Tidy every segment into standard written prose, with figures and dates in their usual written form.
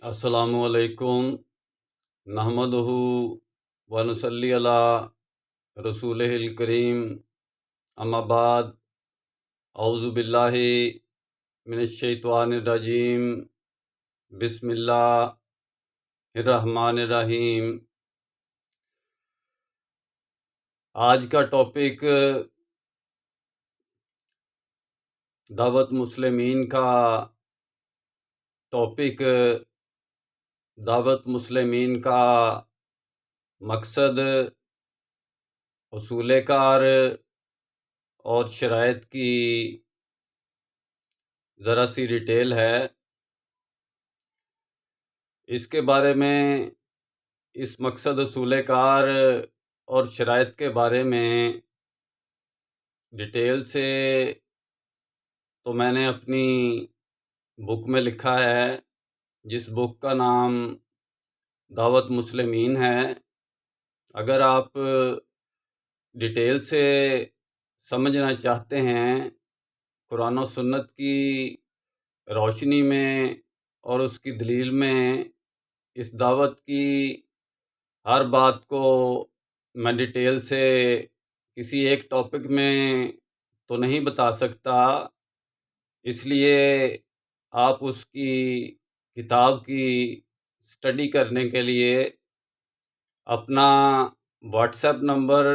السلام علیکم نحمدہ و نصلی علی رسولہ الکریم اما بعد اعوذ باللہ من الشیطان الرجیم بسم اللہ الرحمن الرحیم۔ آج کا ٹاپک دعوت مسلمین کا دعوت مسلمین کا مقصد، اصول کار اور شرائط کی ذرا سی ڈیٹیل ہے۔ اس کے بارے میں، اس مقصد، اصول کار اور شرائط کے بارے میں ڈیٹیل سے تو میں نے اپنی بک میں لکھا ہے، جس بک کا نام دعوت مسلمین ہے۔ اگر آپ ڈیٹیل سے سمجھنا چاہتے ہیں قرآن و سنت کی روشنی میں اور اس کی دلیل میں، اس دعوت کی ہر بات کو میں ڈیٹیل سے کسی ایک ٹاپک میں تو نہیں بتا سکتا، اس لیے آپ اس کی کتاب کی اسٹڈی کرنے کے لیے اپنا واٹس ایپ نمبر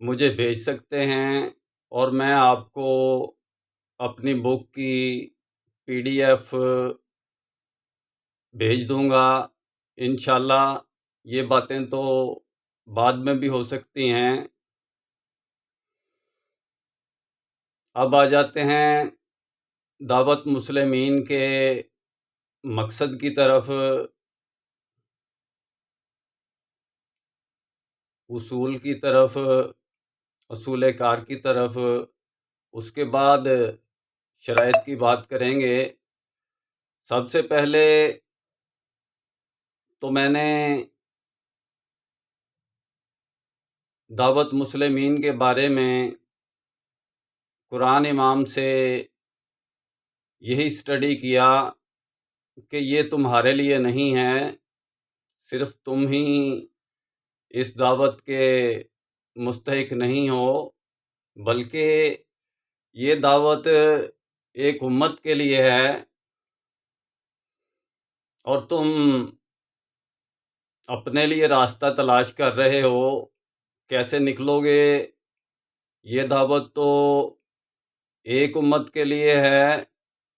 مجھے بھیج سکتے ہیں، اور میں آپ کو اپنی بک کی PDF بھیج دوں گا۔ انشاءاللہ یہ باتیں تو بعد میں بھی ہو سکتی ہیں۔ اب آ جاتے ہیں دعوت مسلمین کے مقصد کی طرف، اصول کی طرف، اصول کار کی طرف۔ اس کے بعد شرائط کی بات کریں گے۔ سب سے پہلے تو میں نے دعوت مسلمین کے بارے میں قرآن امام سے یہی اسٹڈی کیا کہ یہ تمہارے لیے نہیں ہے، صرف تم ہی اس دعوت کے مستحق نہیں ہو، بلکہ یہ دعوت ایک امت کے لیے ہے، اور تم اپنے لیے راستہ تلاش کر رہے ہو کیسے نکلو گے۔ یہ دعوت تو ایک امت کے لیے ہے،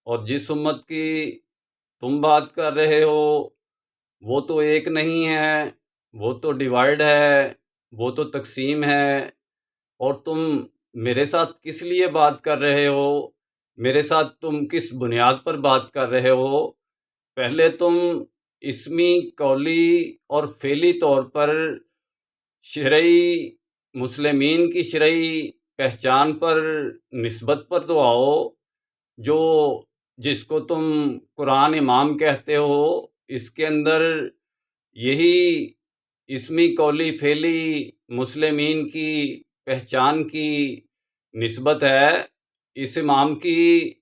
اور جس امت کی تم بات کر رہے ہو وہ تو ایک نہیں ہے، وہ تو ڈیوائیڈ ہے، وہ تو تقسیم ہے۔ اور تم میرے ساتھ کس لیے بات کر رہے ہو، میرے ساتھ تم کس بنیاد پر بات کر رہے ہو؟ پہلے تم اسمی، قولی اور فعلی طور پر شرعی مسلمین کی شرعی پہچان پر، نسبت پر تو آؤ، جس کو تم قرآن امام کہتے ہو۔ اس کے اندر یہی اسمی، قولی، فعلی مسلمین کی پہچان کی نسبت ہے۔ اس امام کی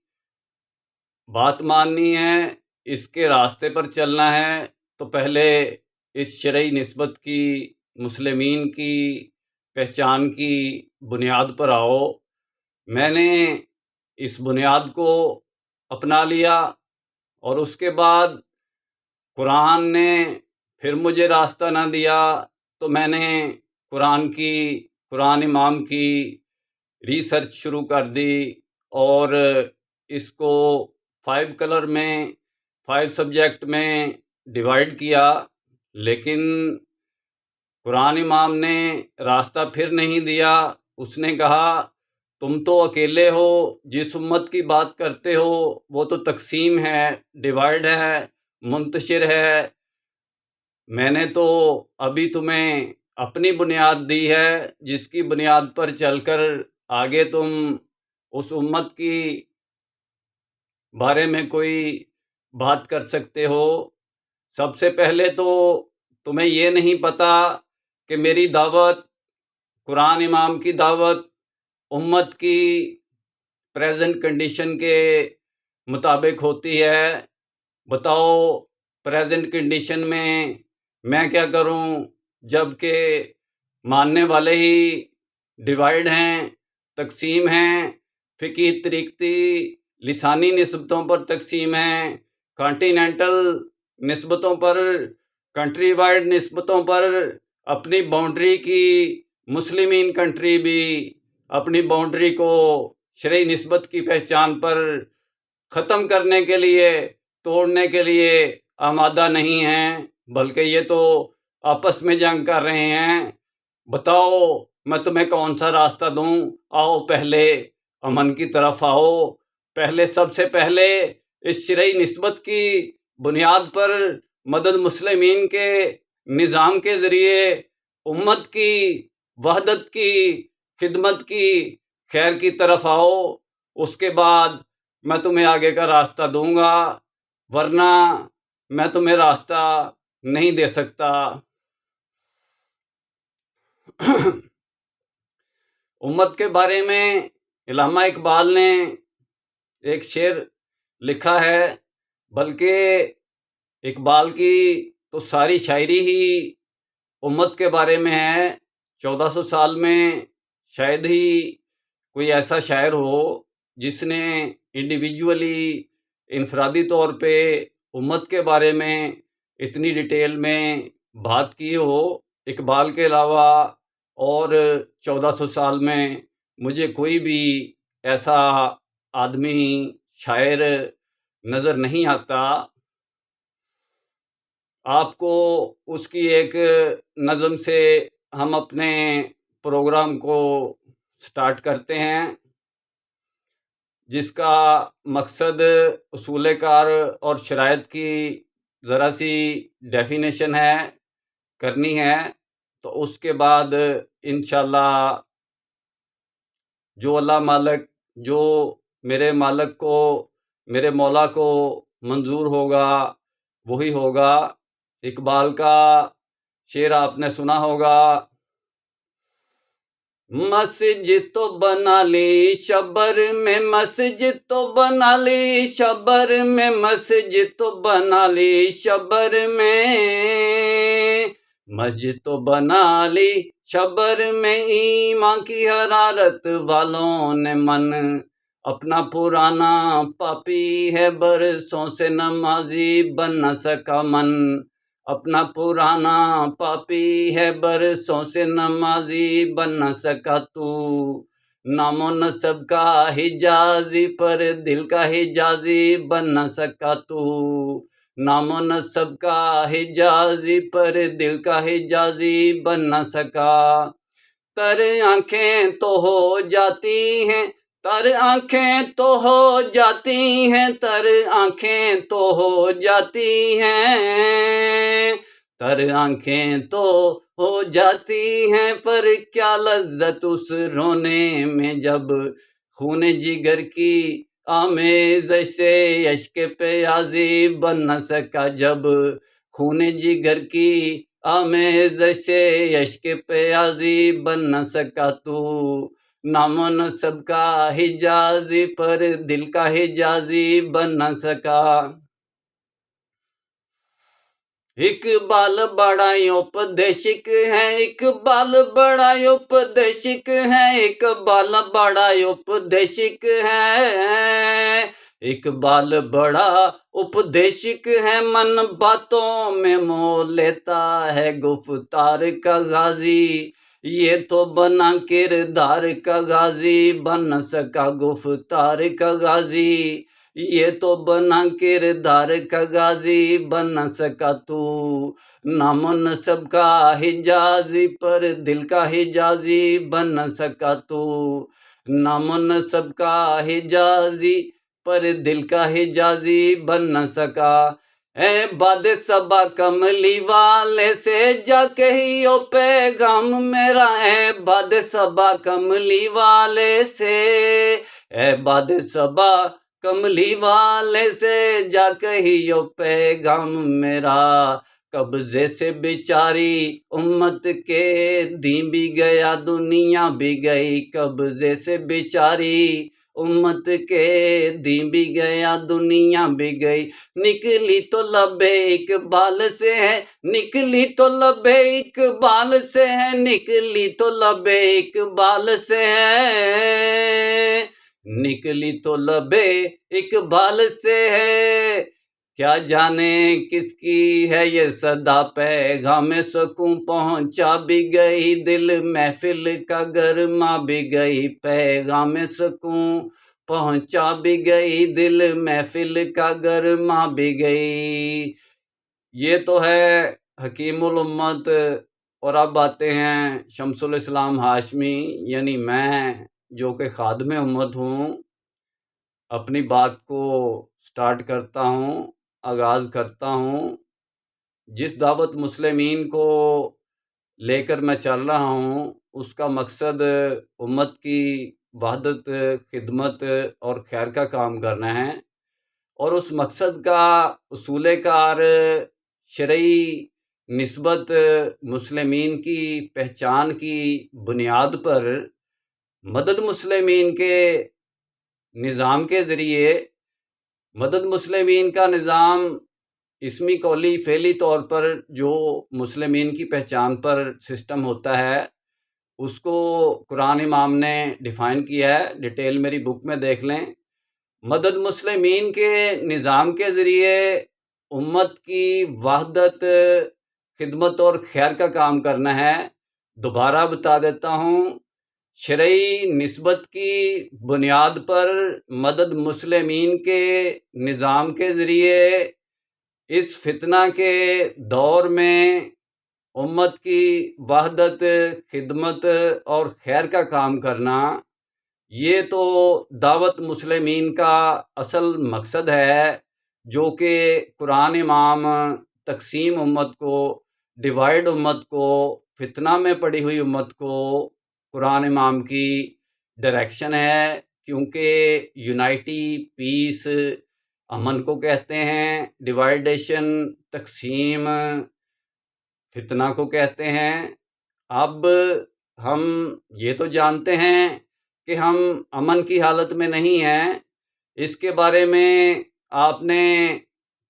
بات ماننی ہے، اس کے راستے پر چلنا ہے، تو پہلے اس شرعی نسبت کی، مسلمین کی پہچان کی بنیاد پر آؤ۔ میں نے اس بنیاد کو اپنا لیا، اور اس کے بعد قرآن نے پھر مجھے راستہ نہ دیا، تو میں نے قرآن امام کی ریسرچ شروع کر دی، اور اس کو 5 کلر میں، 5 سبجیکٹ میں ڈیوائیڈ کیا۔ لیکن قرآن امام نے راستہ پھر نہیں دیا۔ اس نے کہا تم تو اکیلے ہو، جس امت کی بات کرتے ہو وہ تو تقسیم ہے، ڈیوائیڈ ہے، منتشر ہے۔ میں نے تو ابھی تمہیں اپنی بنیاد دی ہے، جس کی بنیاد پر چل کر آگے تم اس امت کی بارے میں کوئی بات کر سکتے ہو۔ سب سے پہلے تو تمہیں یہ نہیں پتا کہ میری دعوت، قرآن امام کی دعوت، امت کی پریزنٹ کنڈیشن کے مطابق ہوتی ہے۔ بتاؤ پریزنٹ کنڈیشن میں کیا کروں، جب کہ ماننے والے ہی ڈیوائیڈ ہیں، تقسیم ہیں، فقہی طریقتی لسانی نسبتوں پر تقسیم ہیں، کانٹیننٹل نسبتوں پر، کنٹری وائڈ نسبتوں پر، اپنی باؤنڈری کی مسلمین کنٹری بھی اپنی باؤنڈری کو شرعی نسبت کی پہچان پر ختم کرنے کے لیے، توڑنے کے لیے آمادہ نہیں ہیں، بلکہ یہ تو آپس میں جنگ کر رہے ہیں۔ بتاؤ میں تمہیں کون سا راستہ دوں، آؤ پہلے امن کی طرف آؤ، پہلے سب سے پہلے اس شرعی نسبت کی بنیاد پر مدد مسلمین کے نظام کے ذریعے امت کی وحدت کی خدمت کی خیر کی طرف آؤ، اس کے بعد میں تمہیں آگے کا راستہ دوں گا، ورنہ میں تمہیں راستہ نہیں دے سکتا۔ امت کے بارے میں علامہ اقبال نے ایک شعر لکھا ہے، بلکہ اقبال کی تو ساری شاعری ہی امت کے بارے میں ہے۔ 1400 سال میں شاید ہی کوئی ایسا شاعر ہو جس نے انڈیویجولی انفرادی طور پہ امت کے بارے میں اتنی ڈیٹیل میں بات کی ہو۔ اقبال کے علاوہ اور 1400 سال میں مجھے کوئی بھی ایسا آدمی شاعر نظر نہیں آتا۔ آپ کو اس کی ایک نظم سے ہم اپنے پروگرام کو سٹارٹ کرتے ہیں، جس کا مقصد اصول کار اور شرائط کی ذرا سی ڈیفینیشن کرنی ہے۔ تو اس کے بعد انشاءاللہ جو اللہ مالک، جو میرے مالک کو، میرے مولا کو منظور ہوگا وہی ہوگا۔ اقبال کا شعر آپ نے سنا ہوگا، مسجد تو بنا لی شبر میں، مسجد تو بنا لی شبر میں، مسجد تو بنا لی شبر میں، مسجد تو بنا لی شبر میں، ایمان کی حرارت والوں نے من اپنا پرانا پاپی ہے، برسوں سے نمازی بن نہ سکا من، اپنا پرانا پاپی ہے، برسوں سے نمازی بن نہ سکا تو، نام و نسب کا حجازی پر دل کا حجازی بن نہ سکا تو، نام و نسب کا حجازی پر دل کا حجازی بن نہ سکا، تر آنکھیں تو ہو جاتی ہیں، تر آنکھیں تو ہو جاتی ہیں، تر آنکھیں تو ہو جاتی ہیں، تر آنکھیں تو ہو جاتی ہیں، پر کیا لذت اس رونے میں جب خون جگر کی آمیزش سے اشک پیازی بن نہ سکا، جب خون جگر کی آمیزش سے اشک پیازی بن نہ سکا تو، نام و نسب کا حجازی پر دل کا حجازی بن نہ سکا۔ اقبال بڑا اپدیشک ہے، اقبال بڑا اپدیشک ہے، اقبال بڑا اپدیشک ہے، اقبال بڑا اپدیشک ہے، من باتوں میں مول لیتا ہے گفتار کا غازی، یہ تو بنا کردار کا غازی بن نہ سکا گفتار کا غازی، یہ تو بنا کردار کا غازی بن نہ سکا تو، نام و نسب کا حجازی پر دل کا حجازی بن نہ سکا تو، نام و نسب کا حجازی پر دل کا حجازی بن نہ سکا، اے باد صبا کملی والے سے جا کہیو پیغام میرا، اے باد صبا کملی والے سے، اے باد صبا کملی والے سے جا کہیو پیغام میرا، قبضے سے بیچاری امت کے دین بھی گیا دنیا بھی گئی، قبضے سے بیچاری امت کے دین بھی گیا دنیا بھی گئی، نکلی تو لبے اقبال سے ہے، نکلی تو لبے اقبال سے ہے، نکلی تو لبے اقبال سے ہے، نکلی تو لبے اقبال سے ہے، کیا جانے کس کی ہے یہ صدا، پیغام سکون پہنچا بھی گئی، دل محفل کا گرما بھی گئی، پیغام سکون پہنچا بھی گئی، دل محفل کا گرما بھی گئی۔ یہ تو ہے حکیم الامت، اور اب آتے ہیں شمس الاسلام ہاشمی، یعنی میں جو کہ خادم امت ہوں، اپنی بات کو سٹارٹ کرتا ہوں، آغاز کرتا ہوں۔ جس دعوت مسلمین کو لے کر میں چل رہا ہوں، اس کا مقصد امت کی وحدت، خدمت اور خیر کا کام کرنا ہے، اور اس مقصد کا اصول کار شرعی نسبت مسلمین کی پہچان کی بنیاد پر مدد مسلمین کے نظام کے ذریعے، مدد مسلمین کا نظام اسمی قولی فعلی طور پر جو مسلمین کی پہچان پر سسٹم ہوتا ہے، اس کو قرآن امام نے ڈیفائن کیا ہے، ڈیٹیل میری بک میں دیکھ لیں۔ مدد مسلمین کے نظام کے ذریعے امت کی وحدت، خدمت اور خیر کا کام کرنا ہے۔ دوبارہ بتا دیتا ہوں، شرعی نسبت کی بنیاد پر مدد مسلمین کے نظام کے ذریعے اس فتنہ کے دور میں امت کی وحدت، خدمت اور خیر کا کام کرنا، یہ تو دعوت مسلمین کا اصل مقصد ہے، جو کہ قرآن امام تقسیم امت کو، ڈیوائیڈ امت کو، فتنہ میں پڑی ہوئی امت کو قرآن امام کی ڈائریکشن ہے، کیونکہ یونائٹی، پیس امن کو کہتے ہیں، ڈیوائیڈیشن تقسیم فتنہ کو کہتے ہیں۔ اب ہم یہ تو جانتے ہیں کہ ہم امن کی حالت میں نہیں ہیں، اس کے بارے میں آپ نے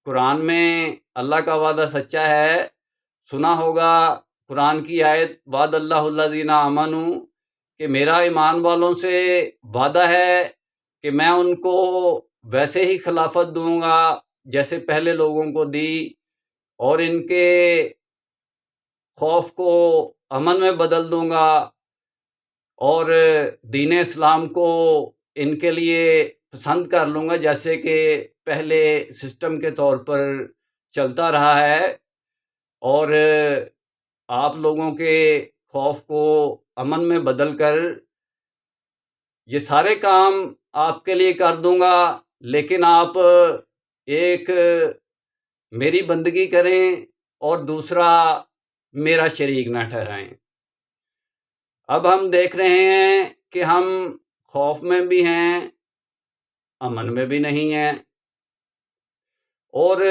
قرآن میں اللہ کا وعدہ سچا ہے سنا ہوگا، قرآن کی آیت وعد اللہ الذین آمنوا، کہ میرا ایمان والوں سے وعدہ ہے کہ میں ان کو ویسے ہی خلافت دوں گا جیسے پہلے لوگوں کو دی، اور ان کے خوف کو امن میں بدل دوں گا، اور دین اسلام کو ان کے لیے پسند کر لوں گا جیسے کہ پہلے سسٹم کے طور پر چلتا رہا ہے، اور آپ لوگوں کے خوف کو امن میں بدل کر یہ سارے کام آپ کے لیے کر دوں گا، لیکن آپ ایک میری بندگی کریں اور دوسرا میرا شریک نہ ٹھہرائیں۔ اب ہم دیکھ رہے ہیں کہ ہم خوف میں بھی ہیں، امن میں بھی نہیں ہیں، اور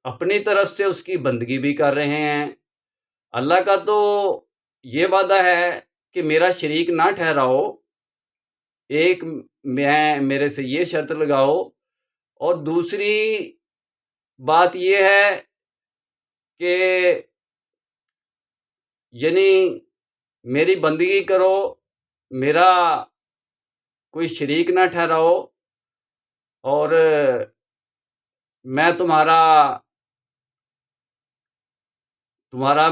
اپنی طرف سے اس کی بندگی بھی کر رہے ہیں۔ اللہ کا تو یہ وعدہ ہے کہ میرا شریک نہ ٹھہراؤ، ایک میرے سے یہ شرط لگاؤ، اور دوسری بات یہ ہے کہ یعنی میری بندگی کرو، میرا کوئی شریک نہ ٹھہراؤ، اور میں تمہارا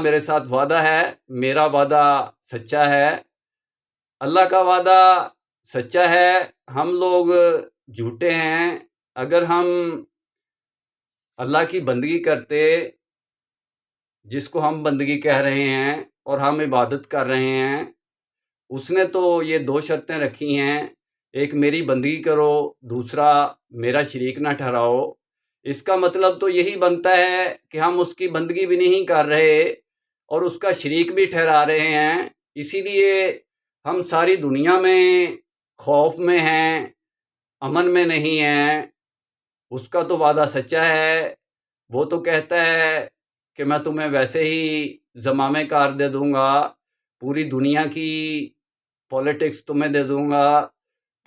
میرے ساتھ وعدہ ہے، میرا وعدہ سچا ہے، اللہ کا وعدہ سچا ہے، ہم لوگ جھوٹے ہیں۔ اگر ہم اللہ کی بندگی کرتے، جس کو ہم بندگی کہہ رہے ہیں اور ہم عبادت کر رہے ہیں، اس نے تو یہ دو شرطیں رکھی ہیں، ایک میری بندگی کرو، دوسرا میرا شریک نہ ٹھہراؤ۔ اس کا مطلب تو یہی بنتا ہے کہ ہم اس کی بندگی بھی نہیں کر رہے اور اس کا شریک بھی ٹھہرا رہے ہیں، اسی لیے ہم ساری دنیا میں خوف میں ہیں، امن میں نہیں ہیں۔ اس کا تو وعدہ سچا ہے، وہ تو کہتا ہے کہ میں تمہیں ویسے ہی زمام کار دے دوں گا، پوری دنیا کی پولیٹکس تمہیں دے دوں گا،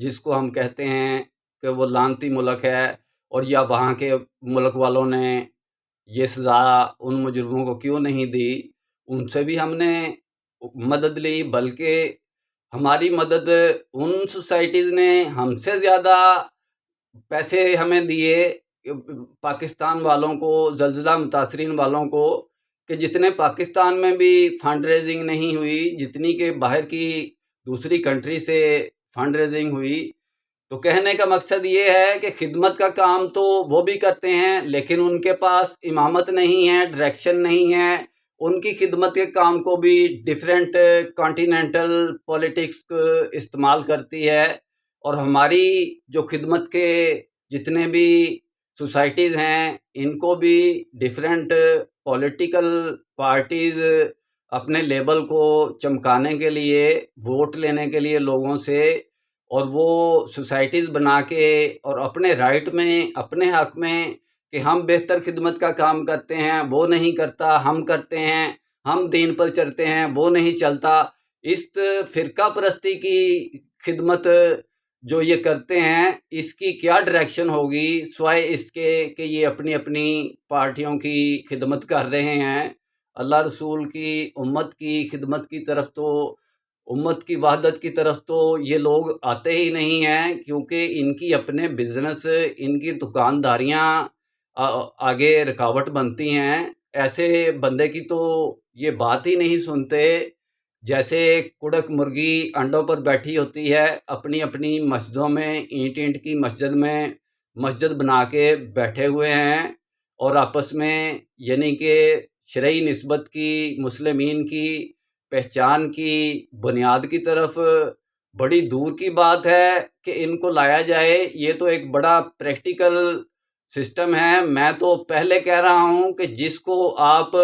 جس کو ہم کہتے ہیں کہ وہ لعنتی ملک ہے، اور یا وہاں کے ملک والوں نے یہ سزا ان مجرموں کو کیوں نہیں دی، ان سے بھی ہم نے مدد لی، بلکہ ہماری مدد ان سوسائٹیز نے ہم سے زیادہ پیسے ہمیں دیے پاکستان والوں کو، زلزلہ متاثرین والوں کو، کہ جتنے پاکستان میں بھی فنڈ ریزنگ نہیں ہوئی، جتنی کہ باہر کی دوسری کنٹری سے فنڈ ریزنگ ہوئی۔ تو کہنے کا مقصد یہ ہے کہ خدمت کا کام تو وہ بھی کرتے ہیں، لیکن ان کے پاس امامت نہیں ہے، ڈائریکشن نہیں ہے، ان کی خدمت کے کام کو بھی ڈیفرنٹ کانٹیننٹل پولیٹکس استعمال کرتی ہے، اور ہماری جو خدمت کے جتنے بھی سوسائٹیز ہیں ان کو بھی ڈیفرنٹ پولیٹیکل پارٹیز اپنے لیبل کو چمکانے کے لیے، ووٹ لینے کے لیے لوگوں سے، اور وہ سوسائٹیز بنا کے اور اپنے رائٹ میں، اپنے حق میں کہ ہم بہتر خدمت کا کام کرتے ہیں، وہ نہیں کرتا، ہم کرتے ہیں، ہم دین پر چلتے ہیں، وہ نہیں چلتا، اس فرقہ پرستی کی خدمت جو یہ کرتے ہیں اس کی کیا ڈائریکشن ہوگی سوائے اس کے کہ یہ اپنی اپنی پارٹیوں کی خدمت کر رہے ہیں۔ اللہ رسول کی امت کی خدمت کی طرف تو، امت کی وحدت کی طرف تو یہ لوگ آتے ہی نہیں ہیں، کیونکہ ان کی اپنے بزنس، ان کی دکانداریاں آگے رکاوٹ بنتی ہیں۔ ایسے بندے کی تو یہ بات ہی نہیں سنتے، جیسے کڑک مرغی انڈوں پر بیٹھی ہوتی ہے، اپنی اپنی مسجدوں میں اینٹ اینٹ کی مسجد میں مسجد بنا کے بیٹھے ہوئے ہیں، اور آپس میں یعنی کہ شرعی نسبت کی، مسلمین کی پہچان کی بنیاد کی طرف بڑی دور کی بات ہے کہ ان کو لایا جائے۔ یہ تو ایک بڑا پریکٹیکل سسٹم ہے۔ میں تو پہلے کہہ رہا ہوں کہ جس کو آپ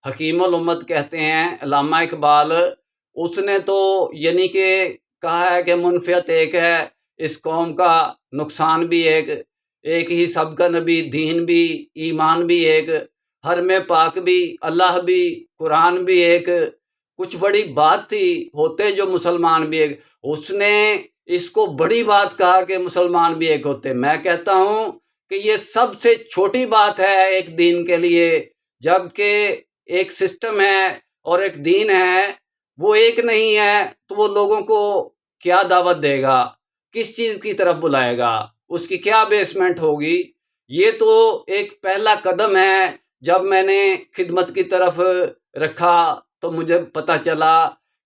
حکیم الامت کہتے ہیں، علامہ اقبال، اس نے تو یعنی کہ کہا ہے کہ منفیت ایک ہے، اس قوم کا نقصان بھی ایک ہی سب کا نبی، دین بھی، ایمان بھی ایک، حرم پاک بھی، اللہ بھی، قرآن بھی ایک، کچھ بڑی بات تھی، ہوتے جو مسلمان بھی ایک۔ اس نے اس کو بڑی بات کہا کہ مسلمان بھی ایک ہوتے۔ میں کہتا ہوں کہ یہ سب سے چھوٹی بات ہے ایک دین کے لیے، جبکہ ایک سسٹم ہے اور ایک دین ہے، وہ ایک نہیں ہے تو وہ لوگوں کو کیا دعوت دے گا، کس چیز کی طرف بلائے گا، اس کی کیا بیسمنٹ ہوگی۔ یہ تو ایک پہلا قدم ہے۔ جب میں نے خدمت کی طرف رکھا تو مجھے پتہ چلا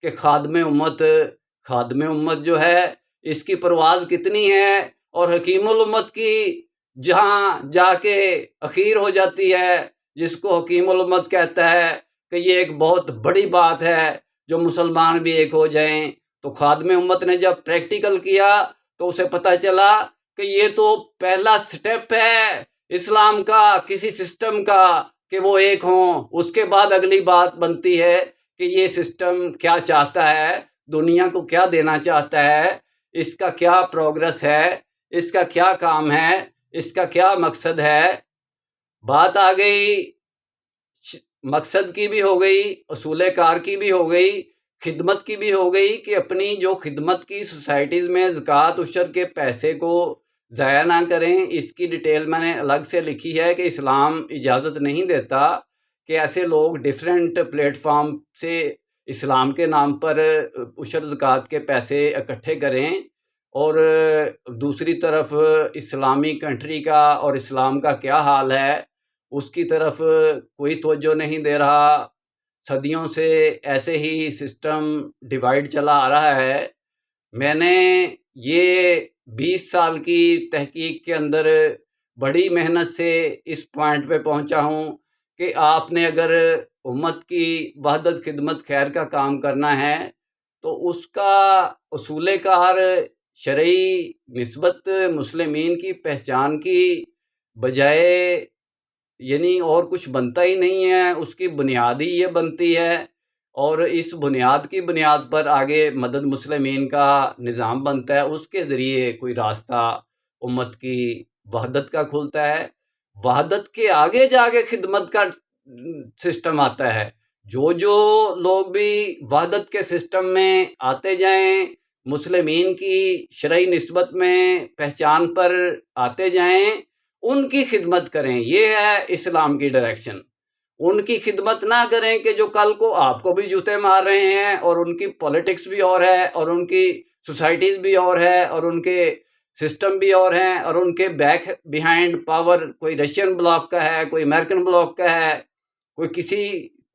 کہ خادم امت جو ہے اس کی پرواز کتنی ہے، اور حکیم الامت کی جہاں جا کے اخیر ہو جاتی ہے، جس کو حکیم الامت کہتا ہے کہ یہ ایک بہت بڑی بات ہے جو مسلمان بھی ایک ہو جائیں۔ تو خادم امت نے جب پریکٹیکل کیا تو اسے پتہ چلا کہ یہ تو پہلا سٹیپ ہے اسلام کا، کسی سسٹم کا، کہ وہ ایک ہوں۔ اس کے بعد اگلی بات بنتی ہے کہ یہ سسٹم کیا چاہتا ہے، دنیا کو کیا دینا چاہتا ہے، اس کا کیا پروگرس ہے، اس کا کیا کام ہے، اس کا کیا مقصد ہے۔ بات آ گئی مقصد کی بھی ہو گئی، اصول کار کی بھی ہو گئی، خدمت کی بھی ہو گئی، کہ اپنی جو خدمت کی سوسائٹیز میں زکوٰۃ عشر کے پیسے کو ضائع نہ کریں۔ اس کی ڈیٹیل میں نے الگ سے لکھی ہے کہ اسلام اجازت نہیں دیتا کہ ایسے لوگ ڈیفرنٹ پلیٹ فارم سے اسلام کے نام پر عشر زکوٰۃ کے پیسے اکٹھے کریں، اور دوسری طرف اسلامی کنٹری کا اور اسلام کا کیا حال ہے اس کی طرف کوئی توجہ نہیں دے رہا۔ صدیوں سے ایسے ہی سسٹم ڈیوائیڈ چلا آ رہا ہے۔ میں نے یہ 20 سال کی تحقیق کے اندر بڑی محنت سے اس پوائنٹ پہ پہنچا ہوں کہ آپ نے اگر امت کی وحدت خدمت خیر کا کام کرنا ہے تو اس کا اصول کار شرعی نسبت مسلمین کی پہچان کی بجائے یعنی اور کچھ بنتا ہی نہیں ہے، اس کی بنیاد ہی یہ بنتی ہے، اور اس بنیاد کی بنیاد پر آگے مدد مسلمین کا نظام بنتا ہے، اس کے ذریعے کوئی راستہ امت کی وحدت کا کھلتا ہے۔ وحدت کے آگے جا کے خدمت کا سسٹم آتا ہے۔ جو لوگ بھی وحدت کے سسٹم میں آتے جائیں، مسلمین کی شرعی نسبت میں پہچان پر آتے جائیں، ان کی خدمت کریں. یہ ہے اسلام کی ڈائریکشن. ان کی خدمت نہ کریں کہ جو کل کو آپ کو بھی جوتے مار رہے ہیں، اور ان کی پولیٹکس بھی اور ہے، اور ان کی سوسائٹیز بھی اور ہے، اور ان کے سسٹم بھی اور ہیں، اور ان کے بیک بیہائنڈ پاور کوئی رشین بلاک کا ہے، کوئی امریکن بلاک کا ہے، کوئی کسی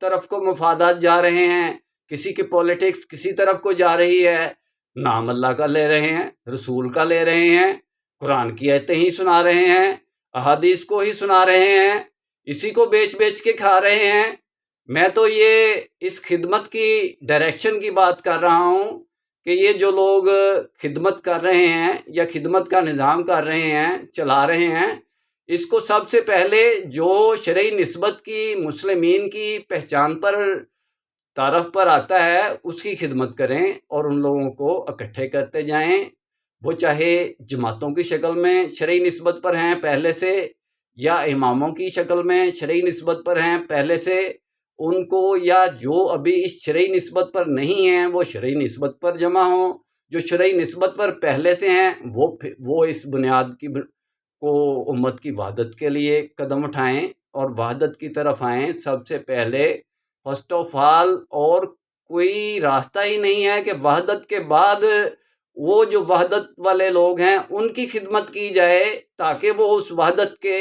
طرف کو مفادات جا رہے ہیں، کسی کی پولیٹکس کسی طرف کو جا رہی ہے. نام اللہ کا لے رہے ہیں، رسول کا لے رہے ہیں، قرآن کی آیتیں ہی سنا رہے ہیں، احادیث کو ہی سنا رہے ہیں، اسی کو بیچ بیچ کے کھا رہے ہیں. میں تو یہ اس خدمت کی ڈائریکشن کی بات کر رہا ہوں کہ یہ جو لوگ خدمت کر رہے ہیں یا خدمت کا نظام کر رہے ہیں، چلا رہے ہیں، اس کو سب سے پہلے جو شرعی نسبت کی مسلمین کی پہچان پر تعارف پر آتا ہے اس کی خدمت کریں، اور ان لوگوں کو اکٹھے کرتے جائیں. وہ چاہے جماعتوں کی شکل میں شرعی نسبت پر ہیں پہلے سے، یا اماموں کی شکل میں شرعی نسبت پر ہیں پہلے سے، ان کو، یا جو ابھی اس شرعی نسبت پر نہیں ہیں وہ شرعی نسبت پر جمع ہوں. جو شرعی نسبت پر پہلے سے ہیں وہ اس بنیاد کو امت کی وحدت کے لیے قدم اٹھائیں اور وحدت کی طرف آئیں سب سے پہلے، فرسٹ آف آل. اور کوئی راستہ ہی نہیں ہے کہ وحدت کے بعد وہ جو وحدت والے لوگ ہیں ان کی خدمت کی جائے، تاکہ وہ اس وحدت کے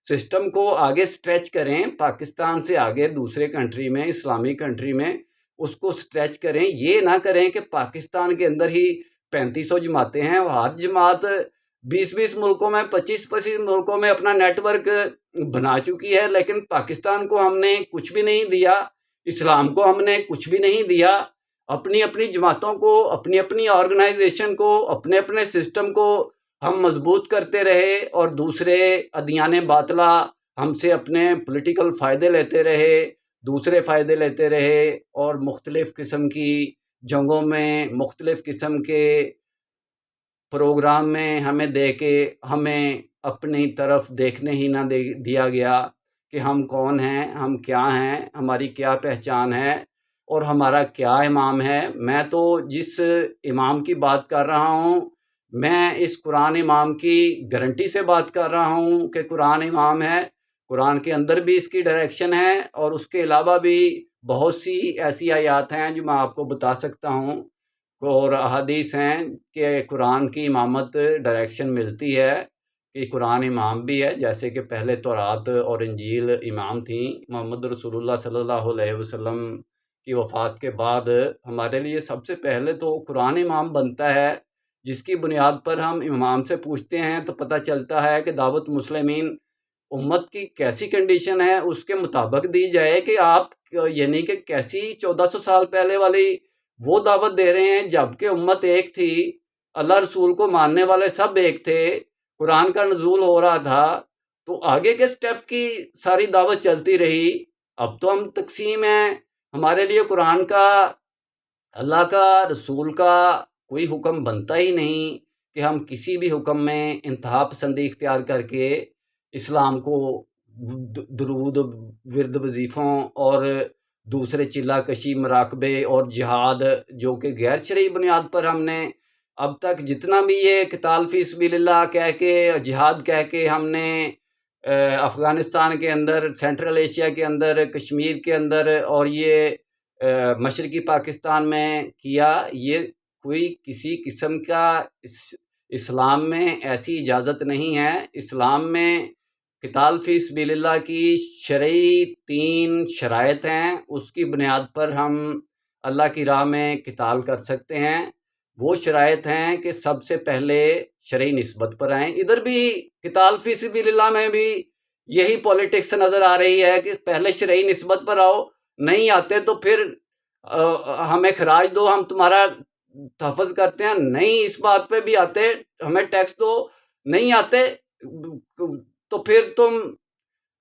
سسٹم کو آگے سٹریچ کریں، پاکستان سے آگے دوسرے کنٹری میں، اسلامی کنٹری میں اس کو سٹریچ کریں. یہ نہ کریں کہ پاکستان کے اندر ہی 3500 جماعتیں ہیں، اور ہر جماعت 20 ملکوں میں، 25 ملکوں میں اپنا نیٹ ورک بنا چکی ہے، لیکن پاکستان کو ہم نے کچھ بھی نہیں دیا، اسلام کو ہم نے کچھ بھی نہیں دیا. اپنی اپنی جماعتوں کو، اپنی اپنی آرگنائزیشن کو، اپنے اپنے سسٹم کو ہم مضبوط کرتے رہے، اور دوسرے ادیان باطلہ ہم سے اپنے پولیٹیکل فائدے لیتے رہے، دوسرے فائدے لیتے رہے، اور مختلف قسم کی جنگوں میں، مختلف قسم کے پروگرام میں ہمیں دے کے ہمیں اپنی طرف دیکھنے ہی نہ دیا گیا کہ ہم کون ہیں، ہم کیا ہیں، ہماری کیا پہچان ہے، اور ہمارا کیا امام ہے. میں تو جس امام کی بات کر رہا ہوں، میں اس قرآن امام کی گارنٹی سے بات کر رہا ہوں کہ قرآن امام ہے. قرآن کے اندر بھی اس کی ڈائریکشن ہے، اور اس کے علاوہ بھی بہت سی ایسی آیات ہیں جو میں آپ کو بتا سکتا ہوں، اور احادیث ہیں کہ قرآن کی امامت ڈائریکشن ملتی ہے کہ قرآن امام بھی ہے. جیسے کہ پہلے تورات اور انجیل امام تھیں، محمد رسول اللہ صلی اللہ علیہ وسلم کی وفات کے بعد ہمارے لیے سب سے پہلے تو قرآن امام بنتا ہے، جس کی بنیاد پر ہم امام سے پوچھتے ہیں تو پتہ چلتا ہے کہ دعوت مسلمین امت کی کیسی کنڈیشن ہے، اس کے مطابق دی جائے کہ آپ یعنی کہ کیسی 1400 سال پہلے والی وہ دعوت دے رہے ہیں، جبکہ امت ایک تھی، اللہ رسول کو ماننے والے سب ایک تھے، قرآن کا نزول ہو رہا تھا. تو آگے کے سٹیپ کی ساری دعوت چلتی رہی. اب تو ہم تقسیم ہیں، ہمارے لیے قرآن کا، اللہ کا، رسول کا کوئی حکم بنتا ہی نہیں کہ ہم کسی بھی حکم میں انتہا پسندی اختیار کر کے اسلام کو درود، ورد، وظیفوں اور دوسرے چلا کشی، مراقبے اور جہاد، جو کہ غیر شرعی بنیاد پر ہم نے اب تک جتنا بھی یہ قتال فی سبیل اللہ کہہ کے، جہاد کہہ کے ہم نے افغانستان کے اندر، سینٹرل ایشیا کے اندر، کشمیر کے اندر، اور یہ مشرقی پاکستان میں کیا، یہ کوئی کسی قسم کا اسلام میں ایسی اجازت نہیں ہے. اسلام میں قتال فی سبیل اللہ کی شرعی 3 شرائط ہیں، اس کی بنیاد پر ہم اللہ کی راہ میں قتال کر سکتے ہیں. وہ شرائط ہیں کہ سب سے پہلے شرعی نسبت پر آئیں. ادھر بھی قتال فی سبیل اللہ میں بھی یہی پولیٹکس نظر آ رہی ہے کہ پہلے شرعی نسبت پر آؤ، نہیں آتے تو پھر ہمیں خراج دو، ہم تمہارا تحفظ کرتے ہیں. نہیں، اس بات پہ بھی آتے، ہمیں ٹیکس دو. نہیں آتے تو پھر تم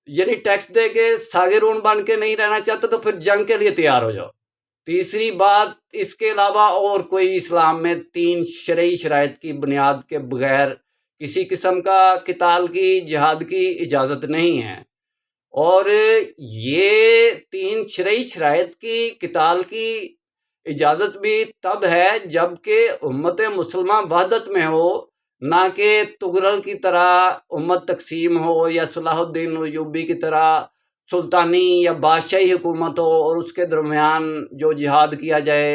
یعنی ٹیکس دے کے ساگرون بن کے نہیں رہنا چاہتے تو پھر جنگ کے لیے تیار ہو جاؤ. تیسری بات، اس کے علاوہ اور کوئی اسلام میں 3 شرعی شرائط کی بنیاد کے بغیر کسی قسم کا قتال کی، جہاد کی اجازت نہیں ہے. اور یہ 3 شرعی شرائط کی قتال کی اجازت بھی تب ہے جب کہ امت مسلمہ وحدت میں ہو، نہ کہ تغرل کی طرح امت تقسیم ہو یا صلاح الدین ایوبی کی طرح سلطانی یا بادشاہی حکومت ہو اور اس کے درمیان جو جہاد کیا جائے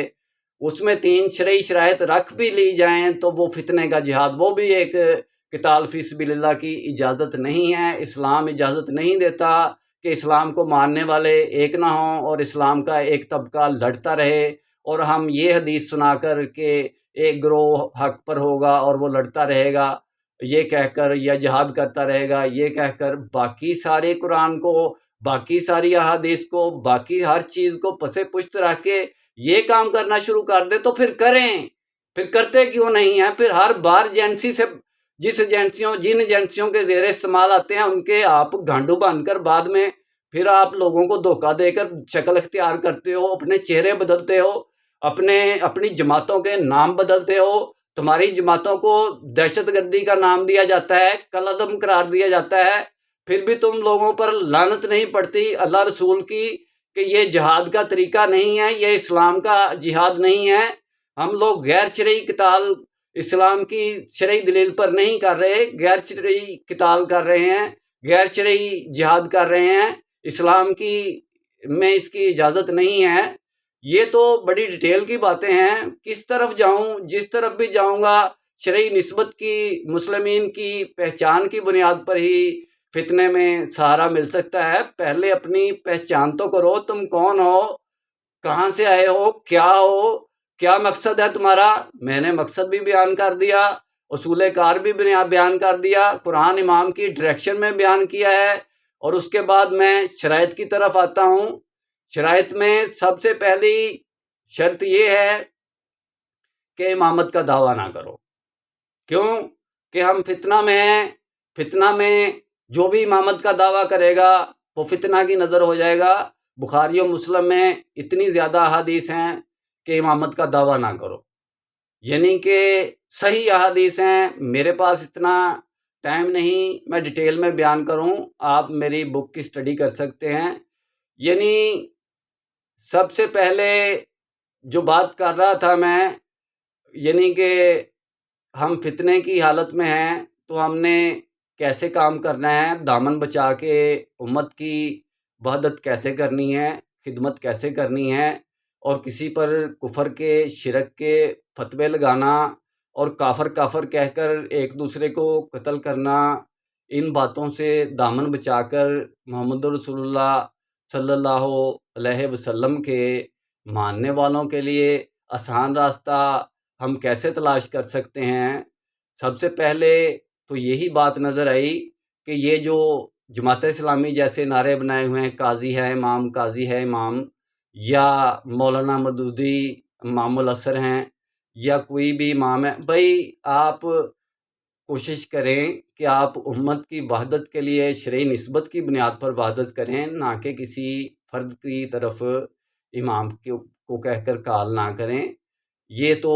اس میں 3 شرعی شرائط رکھ بھی لی جائیں تو وہ فتنے کا جہاد، وہ بھی ایک قتال فی سبیل اللہ کی اجازت نہیں ہے۔ اسلام اجازت نہیں دیتا کہ اسلام کو ماننے والے ایک نہ ہوں اور اسلام کا ایک طبقہ لڑتا رہے، اور ہم یہ حدیث سنا کر کہ ایک گروہ حق پر ہوگا اور وہ لڑتا رہے گا یہ کہہ کر، یا جہاد کرتا رہے گا یہ کہہ کر، باقی سارے قرآن کو، باقی ساری احادیث کو، باقی ہر چیز کو پسے پشت رکھ کے یہ کام کرنا شروع کر دے تو پھر کریں، پھر کرتے کیوں نہیں ہیں؟ پھر ہر بار ایجنسی سے جن ایجنسیوں کے زیر استعمال آتے ہیں ان کے آپ گھانڈو بن کر بعد میں پھر آپ لوگوں کو دھوکہ دے کر شکل اختیار کرتے ہو، اپنے چہرے بدلتے ہو، اپنی جماعتوں کے نام بدلتے ہو، تمہاری جماعتوں کو دہشت گردی کا نام دیا جاتا ہے، کالعدم قرار دیا جاتا ہے، پھر بھی تم لوگوں پر لعنت نہیں پڑتی اللہ رسول کی کہ یہ جہاد کا طریقہ نہیں ہے، یہ اسلام کا جہاد نہیں ہے۔ ہم لوگ غیر شرعی قتال اسلام کی شرعی دلیل پر نہیں کر رہے، غیر شرعی قتال کر رہے ہیں، غیر شرعی جہاد کر رہے ہیں، اسلام کی میں اس کی اجازت نہیں ہے۔ یہ تو بڑی ڈیٹیل کی باتیں ہیں، کس طرف جاؤں؟ جس طرف بھی جاؤں گا شرعی نسبت کی، مسلمین کی پہچان کی بنیاد پر ہی فتنے میں سہارا مل سکتا ہے۔ پہلے اپنی پہچان تو کرو، تم کون ہو، کہاں سے آئے ہو، کیا مقصد ہے تمہارا؟ میں نے مقصد بھی بیان کر دیا، اصول کار بھی بیان کر دیا، قرآن امام کی ڈائریکشن میں بیان کیا ہے، اور اس کے بعد میں شرائط کی طرف آتا ہوں۔ شرائط میں سب سے پہلی شرط یہ ہے کہ امامت کا دعویٰ نہ کرو۔ کیوں کہ ہم فتنہ میں ہیں، فتنہ میں جو بھی امامت کا دعویٰ کرے گا وہ فتنہ کی نظر ہو جائے گا۔ بخاری و مسلم میں اتنی زیادہ احادیث ہیں کہ امامت کا دعویٰ نہ کرو، یعنی کہ صحیح احادیث ہیں۔ میرے پاس اتنا ٹائم نہیں میں ڈیٹیل میں بیان کروں، آپ میری بک کی اسٹڈی کر سکتے ہیں۔ یعنی سب سے پہلے جو بات کر رہا تھا میں، یعنی کہ ہم فتنے کی حالت میں ہیں تو ہم نے کیسے کام کرنا ہے، دامن بچا کے امت کی وحدت کیسے کرنی ہے، خدمت کیسے کرنی ہے، اور کسی پر کفر کے، شرک کے فتوے لگانا اور کافر کہہ کر ایک دوسرے کو قتل کرنا، ان باتوں سے دامن بچا کر محمد رسول اللہ صلی اللہ علیہ وسلم کے ماننے والوں کے لیے آسان راستہ ہم کیسے تلاش کر سکتے ہیں۔ سب سے پہلے تو یہی بات نظر آئی کہ یہ جو جماعت اسلامی جیسے نعرے بنائے ہوئے ہیں، قاضی ہے امام، قاضی ہے امام، یا مولانا مودودی امام العصر ہیں، یا کوئی بھی امام ہے، بھائی آپ کوشش کریں کہ آپ امت کی وحدت کے لیے شرعی نسبت کی بنیاد پر وحدت کریں، نہ کہ کسی فرد کی طرف امام کو کہہ کر کال نہ کریں۔ یہ تو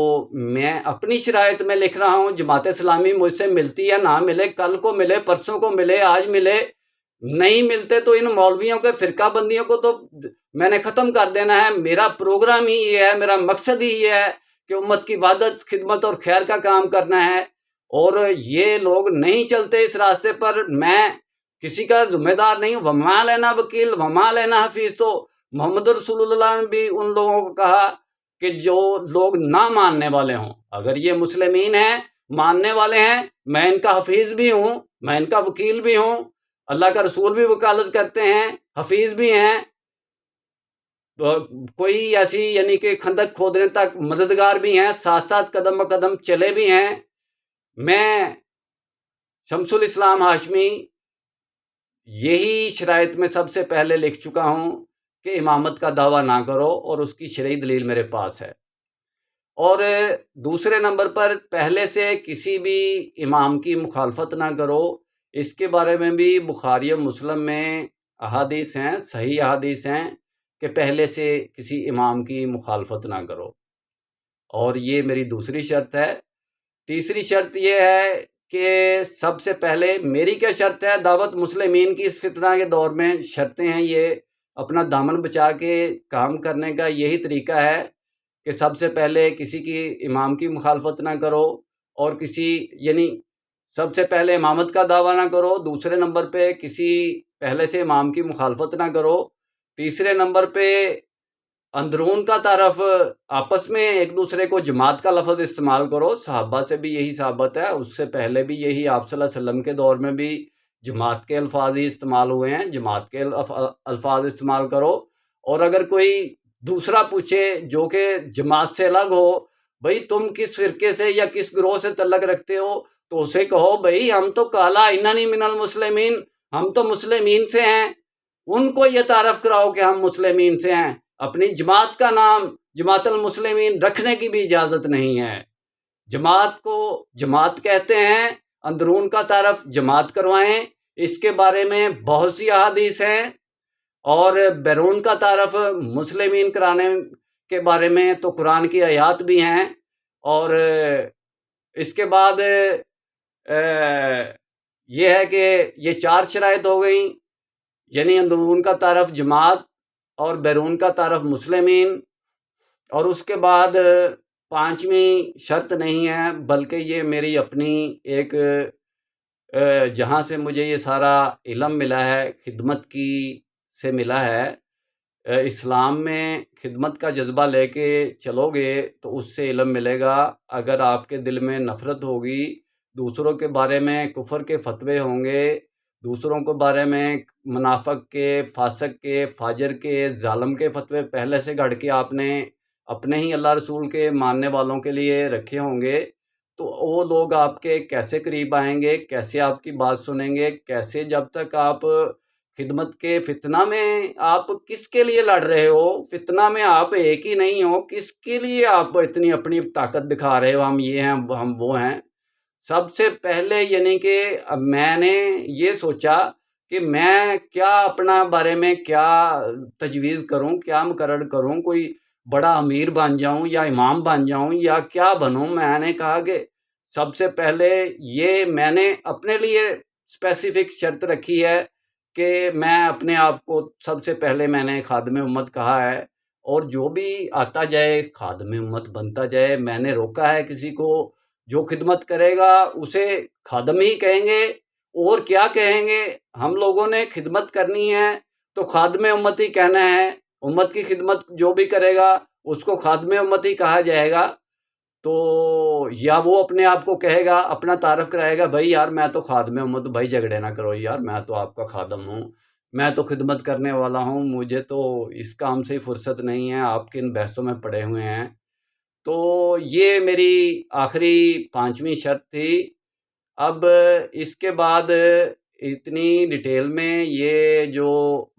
میں اپنی شرائط میں لکھ رہا ہوں، جماعت اسلامی مجھ سے ملتی ہے نہ ملے، کل کو ملے، پرسوں کو ملے، آج ملے، نہیں ملتے تو ان مولویوں کے فرقہ بندیوں کو تو میں نے ختم کر دینا ہے۔ میرا پروگرام ہی یہ ہے، میرا مقصد ہی یہ ہے کہ امت کی وحدت، خدمت اور خیر کا کام کرنا ہے، اور یہ لوگ نہیں چلتے اس راستے پر، میں کسی کا ذمہ دار نہیں ہوں۔ وما لینا وکیل وما لینا حفیظ، تو محمد رسول اللہ نے بھی ان لوگوں کو کہا کہ جو لوگ نہ ماننے والے ہوں، اگر یہ مسلمین ہیں، ماننے والے ہیں، میں ان کا حفیظ بھی ہوں، میں ان کا وکیل بھی ہوں، اللہ کا رسول بھی وکالت کرتے ہیں، حفیظ بھی ہیں، کوئی ایسی یعنی کہ خندق کھودنے تک مددگار بھی ہیں، ساتھ ساتھ قدم بقدم چلے بھی ہیں۔ میں شمس الاسلام ہاشمی یہی شرائط میں سب سے پہلے لکھ چکا ہوں کہ امامت کا دعویٰ نہ کرو، اور اس کی شرعی دلیل میرے پاس ہے۔ اور دوسرے نمبر پر پہلے سے کسی بھی امام کی مخالفت نہ کرو، اس کے بارے میں بھی بخاری و مسلم میں احادیث ہیں، صحیح احادیث ہیں کہ پہلے سے کسی امام کی مخالفت نہ کرو، اور یہ میری دوسری شرط ہے۔ تیسری شرط یہ ہے کہ سب سے پہلے میری کیا شرط ہے دعوت مسلمین کی اس فتنہ کے دور میں؟ شرطیں ہیں یہ، اپنا دامن بچا کے کام کرنے کا یہی طریقہ ہے کہ سب سے پہلے کسی کی امام کی مخالفت نہ کرو، اور یعنی سب سے پہلے امامت کا دعویٰ نہ کرو، دوسرے نمبر پہ کسی پہلے سے امام کی مخالفت نہ کرو، تیسرے نمبر پہ اندرون کا تعارف، آپس میں ایک دوسرے کو جماعت کا لفظ استعمال کرو۔ صحابہ سے بھی یہی ثابت ہے، اس سے پہلے بھی یہی، آپ صلی اللہ علیہ وسلم کے دور میں بھی جماعت کے الفاظ ہی استعمال ہوئے ہیں، جماعت کے الفاظ استعمال کرو۔ اور اگر کوئی دوسرا پوچھے جو کہ جماعت سے الگ ہو، بھئی تم کس فرقے سے یا کس گروہ سے تعلق رکھتے ہو، تو اسے کہو بھئی ہم تو قالا اننی من المسلمین، ہم تو مسلمین سے ہیں۔ ان کو یہ تعارف کراؤ کہ ہم مسلمین سے ہیں۔ اپنی جماعت کا نام جماعت المسلمین رکھنے کی بھی اجازت نہیں ہے۔ جماعت کو جماعت کہتے ہیں، اندرون کا تعارف جماعت کروائیں، اس کے بارے میں بہت سی احادیث ہیں، اور بیرون کا تعارف مسلمین کرانے کے بارے میں تو قرآن کی آیات بھی ہیں۔ اور اس کے بعد یہ ہے کہ یہ 4 شرائط ہو گئیں، یعنی اندرون کا تعارف جماعت اور بیرون کا تعارف مسلمین، اور اس کے بعد 5ویں شرط نہیں ہے، بلکہ یہ میری اپنی ایک جہاں سے مجھے یہ سارا علم ملا ہے، خدمت کی سے ملا ہے۔ اسلام میں خدمت کا جذبہ لے کے چلو گے تو اس سے علم ملے گا۔ اگر آپ کے دل میں نفرت ہوگی، دوسروں کے بارے میں کفر کے فتوے ہوں گے، دوسروں کے بارے میں منافق کے، فاسق کے، فاجر کے، ظالم کے فتوے پہلے سے گھڑ کے آپ نے اپنے ہی اللہ رسول کے ماننے والوں کے لیے رکھے ہوں گے، تو وہ لوگ آپ کے کیسے قریب آئیں گے، کیسے آپ کی بات سنیں گے، کیسے جب تک آپ خدمت کے فتنہ میں آپ کس کے لیے لڑ رہے ہو، فتنہ میں آپ ایک ہی نہیں ہو، کس کے لیے آپ اتنی اپنی طاقت دکھا رہے ہو، ہم یہ ہیں ہم وہ ہیں۔ سب سے پہلے یعنی کہ میں نے یہ سوچا کہ میں کیا اپنا بارے میں کیا تجویز کروں، کیا مقرر کروں، کوئی بڑا امیر بن جاؤں یا امام بن جاؤں یا کیا بنوں۔ میں نے کہا کہ سب سے پہلے یہ میں نے اپنے لیے اسپیسیفک شرط رکھی ہے کہ میں اپنے آپ کو سب سے پہلے میں نے خادم امت کہا ہے، اور جو بھی آتا جائے خادم امت بنتا جائے۔ میں نے روکا ہے کسی کو، جو خدمت کرے گا اسے خادم ہی کہیں گے، اور کیا کہیں گے۔ ہم لوگوں نے خدمت کرنی ہے تو خادم امت ہی کہنا ہے، امت کی خدمت جو بھی کرے گا اس کو خادم امت ہی کہا جائے گا۔ تو یا وہ اپنے آپ کو کہے گا، اپنا تعارف کرائے گا، بھائی یار میں تو خادم امت، بھائی جھگڑے نہ کرو یار، میں تو آپ کا خادم ہوں، میں تو خدمت کرنے والا ہوں، مجھے تو اس کام سے ہی فرصت نہیں ہے، آپ کے ان بحثوں میں پڑے ہوئے ہیں۔ تو یہ میری آخری 5ویں شرط تھی۔ اب اس کے بعد اتنی ڈیٹیل میں یہ جو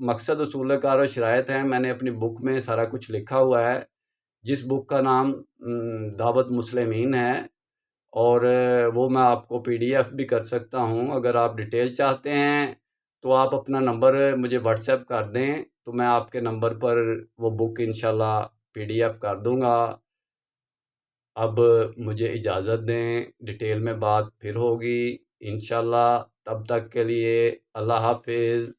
مقصد، اصول کار و شرائط ہیں، میں نے اپنی بک میں سارا کچھ لکھا ہوا ہے، جس بک کا نام دعوت مسلمین ہے، اور وہ میں آپ کو PDF بھی کر سکتا ہوں۔ اگر آپ ڈیٹیل چاہتے ہیں تو آپ اپنا نمبر مجھے واٹس ایپ کر دیں، تو میں آپ کے نمبر پر وہ بک انشاءاللہ PDF کر دوں گا۔ اب مجھے اجازت دیں، ڈیٹیل میں بات پھر ہوگی انشاءاللہ، تب تک کے لیے اللہ حافظ۔